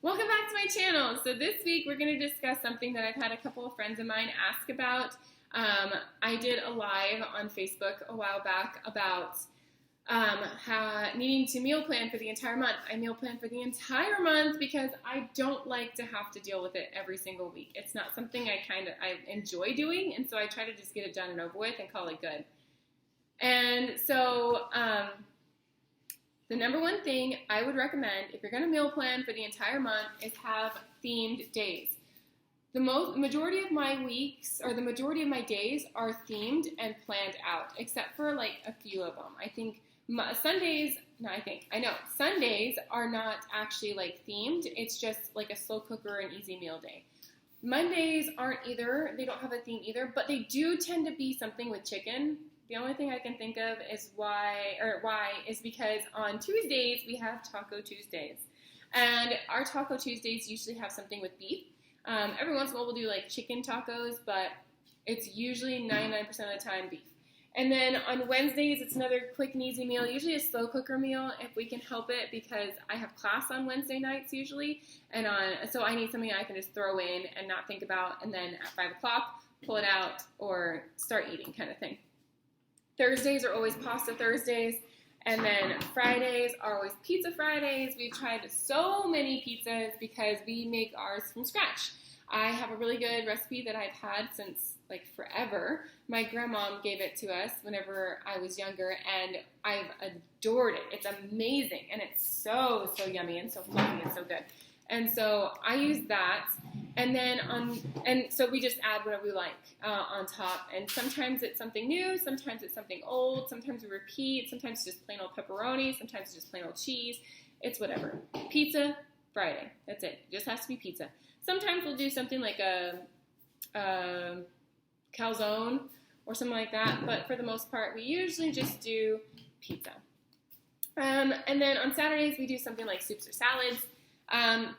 Welcome back to my channel. So this week we're going to discuss something that I've had a couple of friends of mine ask about. I did a live on Facebook a while back about how needing to meal plan for the entire month. I meal plan for the entire month because I don't like to have to deal with it every single week. It's not something I enjoy doing, and so I try to just get it done and over with and call it good. And so the number one thing I would recommend if you're going to meal plan for the entire month is have themed days. The majority of my weeks, or the majority of my days, are themed and planned out, except for like a few of them. Sundays are not actually like themed. It's just like a slow cooker and easy meal day. Mondays aren't either. They don't have a theme either, but they do tend to be something with chicken. The only thing I can think of is why is because on Tuesdays we have Taco Tuesdays. And our Taco Tuesdays usually have something with beef. Every once in a while we'll do like chicken tacos, but it's usually 99% of the time beef. And then on Wednesdays it's another quick and easy meal, usually a slow cooker meal if we can help it, because I have class on Wednesday nights usually, so I need something I can just throw in and not think about, and then at 5 o'clock pull it out or start eating kind of thing. Thursdays are always pasta Thursdays, and then Fridays are always pizza Fridays. We've tried so many pizzas because we make ours from scratch. I have a really good recipe that I've had since like forever. My grandma gave it to us whenever I was younger, and I've adored it. It's amazing, and it's so yummy and so fluffy and so good. And so I use that, and then so we just add whatever we like on top. And sometimes it's something new, sometimes it's something old, sometimes we repeat, sometimes it's just plain old pepperoni, sometimes it's just plain old cheese. It's whatever. Pizza Friday. That's it. It just has to be pizza. Sometimes we'll do something like a calzone or something like that, but for the most part, we usually just do pizza. And then on Saturdays, we do something like soups or salads.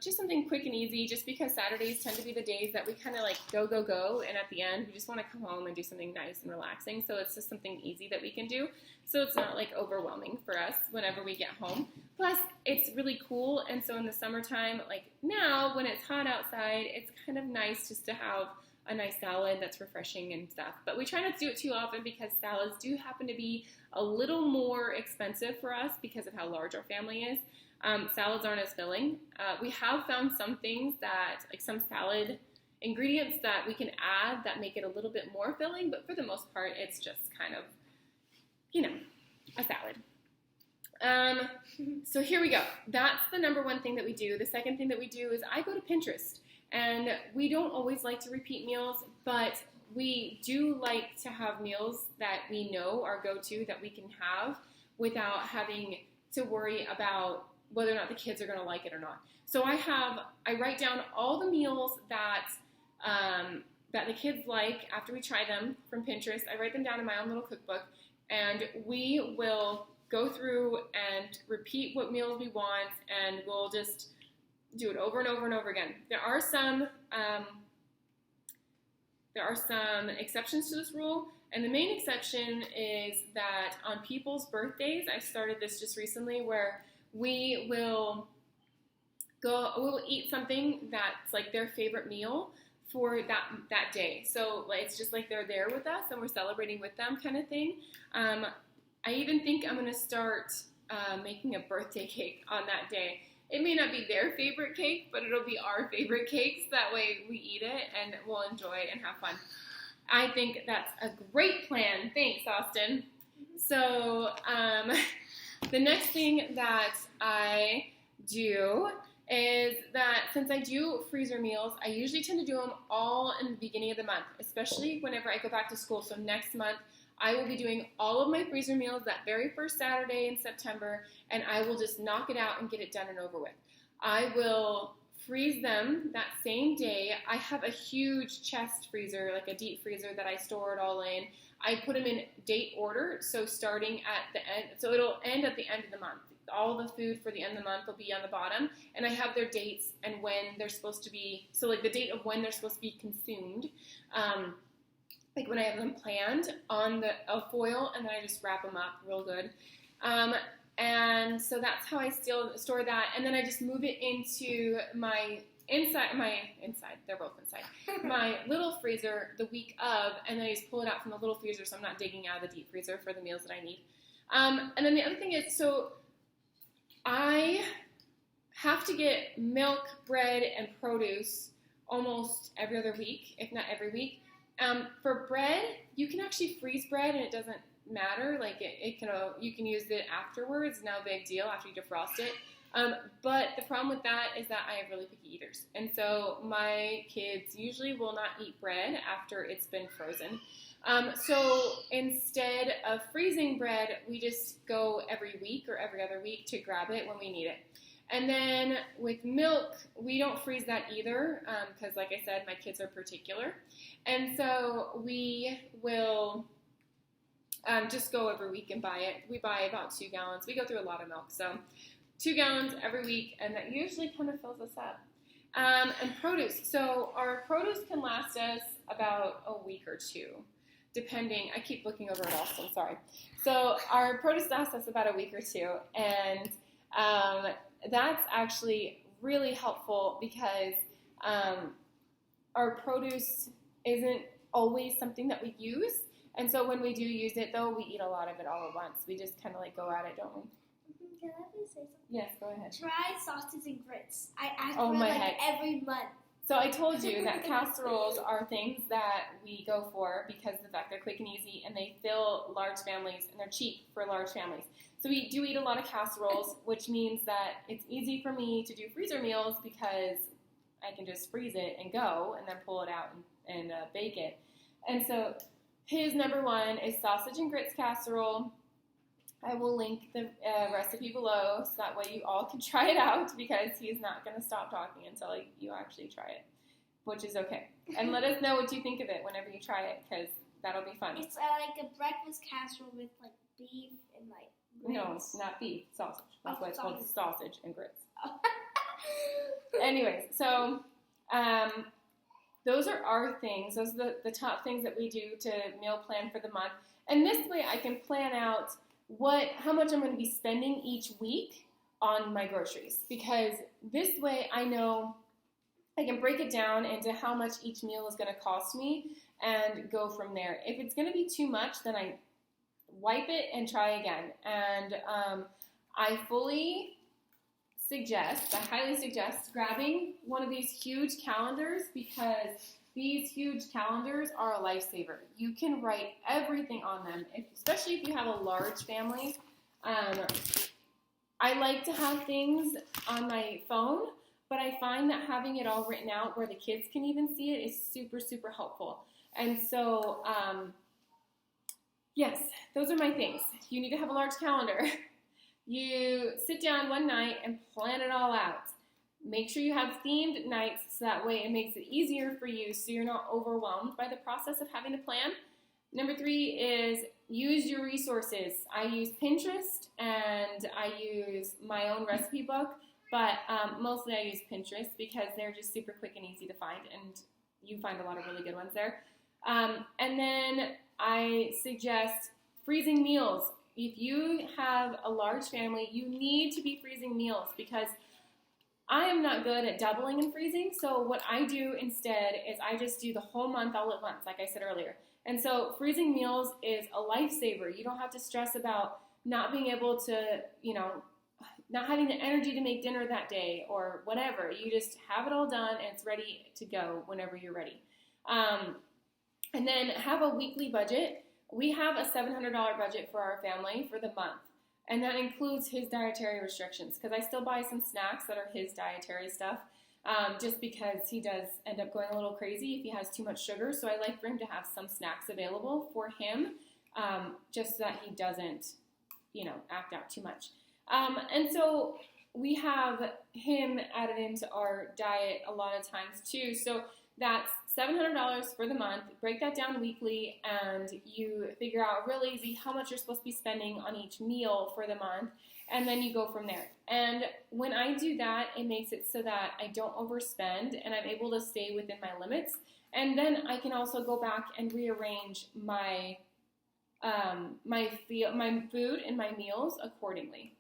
Just something quick and easy, just because Saturdays tend to be the days that we kind of like go, and at the end we just want to come home and do something nice and relaxing, so it's just something easy that we can do, so it's not like overwhelming for us whenever we get home. Plus it's really cool, and so in the summertime, like now when it's hot outside, it's kind of nice just to have a nice salad that's refreshing and stuff. But we try not to do it too often because salads do happen to be a little more expensive for us because of how large our family is. Salads aren't as filling. We have found some things that, like some salad ingredients that we can add that make it a little bit more filling, but for the most part, it's just kind of, a salad. So here we go. That's the number one thing that we do. The second thing that we do is I go to Pinterest, and we don't always like to repeat meals, but we do like to have meals that we know are go-to that we can have without having to worry about whether or not the kids are going to like it or not. So I write down all the meals that the kids like after we try them from Pinterest. I write them down in my own little cookbook, and we will go through and repeat what meals we want, and we'll just do it over and over and over again. There are some exceptions to this rule, and the main exception is that on people's birthdays, I started this just recently, where we'll eat something that's like their favorite meal for that day. So it's just like they're there with us and we're celebrating with them kind of thing. I even think I'm going to start making a birthday cake on that day. It may not be their favorite cake, but it'll be our favorite cakes. That way we eat it and we'll enjoy it and have fun. I think that's a great plan. Thanks, Austin. So the next thing that I do is that since I do freezer meals, I usually tend to do them all in the beginning of the month, especially whenever I go back to school. So next month, I will be doing all of my freezer meals that very first Saturday in September, and I will just knock it out and get it done and over with. I will freeze them that same day. I have a huge chest freezer, like a deep freezer that I store it all in. I put them in date order, so starting at the end, so it'll end at the end of the month. All the food for the end of the month will be on the bottom, and I have their dates and when they're supposed to be, so like the date of when they're supposed to be consumed, like when I have them planned on the foil, and then I just wrap them up real good. And so that's how I still store that. And then I just move it into my inside, they're both inside, my little freezer the week of, and then I just pull it out from the little freezer so I'm not digging out of the deep freezer for the meals that I need. And then the other thing is, so I have to get milk, bread, and produce almost every other week, if not every week. For bread, you can actually freeze bread and it doesn't matter. Like you can use it afterwards. No big deal after you defrost it. But the problem with that is that I have really picky eaters. And so my kids usually will not eat bread after it's been frozen. So instead of freezing bread, we just go every week or every other week to grab it when we need it. And then with milk, we don't freeze that either because, like I said, my kids are particular. And so we will just go every week and buy it. We buy about 2 gallons. We go through a lot of milk, so 2 gallons every week, and that usually kind of fills us up. And produce. So our produce can last us about a week or two, depending. I keep looking over it all, so I'm sorry. So our produce lasts us about a week or two, and that's actually really helpful because our produce isn't always something that we use. And so when we do use it, though, we eat a lot of it all at once. We just kind of like go at it, don't we? Can I please say something? Yes, go ahead. Try sausage and grits. I ask Oh, for my it like heck. every month. So I told you that casseroles are things that we go for because of the fact they're quick and easy and they fill large families and they're cheap for large families. So we do eat a lot of casseroles, which means that it's easy for me to do freezer meals because I can just freeze it and go and then pull it out and bake it. And so his number one is sausage and grits casserole. I will link the recipe below so that way you all can try it out because he's not going to stop talking until you actually try it, which is okay. And let us know what you think of it whenever you try it because that'll be fun. It's like a breakfast casserole with like beef and like grits. No, not beef, sausage. That's why it's called sausage and grits. Anyways, so those are our things. Those are the top things that we do to meal plan for the month. And this way I can plan out how much I'm going to be spending each week on my groceries, because this way I know I can break it down into how much each meal is going to cost me and go from there. If it's going to be too much, then I wipe it and try again. And I highly suggest grabbing one of these huge calendars because these huge calendars are a lifesaver. You can write everything on them, especially if you have a large family. I like to have things on my phone, but I find that having it all written out where the kids can even see it is super, super helpful. And so, yes, those are my things. You need to have a large calendar. You sit down one night and plan it all out. Make sure you have themed nights so that way it makes it easier for you so you're not overwhelmed by the process of having to plan. Number 3 is use your resources. I use Pinterest and I use my own recipe book, but mostly I use Pinterest because they're just super quick and easy to find, and you find a lot of really good ones there. And then I suggest freezing meals. If you have a large family, you need to be freezing meals because I am not good at doubling and freezing, so what I do instead is I just do the whole month all at once, like I said earlier. And so freezing meals is a lifesaver. You don't have to stress about not being able to, not having the energy to make dinner that day or whatever. You just have it all done and it's ready to go whenever you're ready. And then have a weekly budget. We have a $700 budget for our family for the month. And that includes his dietary restrictions because I still buy some snacks that are his dietary stuff just because he does end up going a little crazy if he has too much sugar. So I like for him to have some snacks available for him just so that he doesn't, act out too much. And so we have him added into our diet a lot of times too. So that's $700 for the month. Break that down weekly and you figure out real easy how much you're supposed to be spending on each meal for the month, and then you go from there. And when I do that, it makes it so that I don't overspend and I'm able to stay within my limits. And then I can also go back and rearrange my food and my meals accordingly.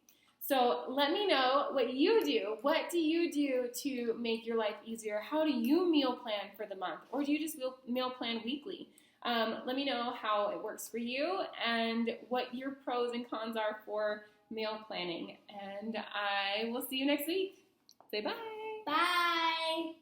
So let me know what you do. What do you do to make your life easier? How do you meal plan for the month? Or do you just meal plan weekly? Let me know how it works for you and what your pros and cons are for meal planning. And I will see you next week. Say bye. Bye.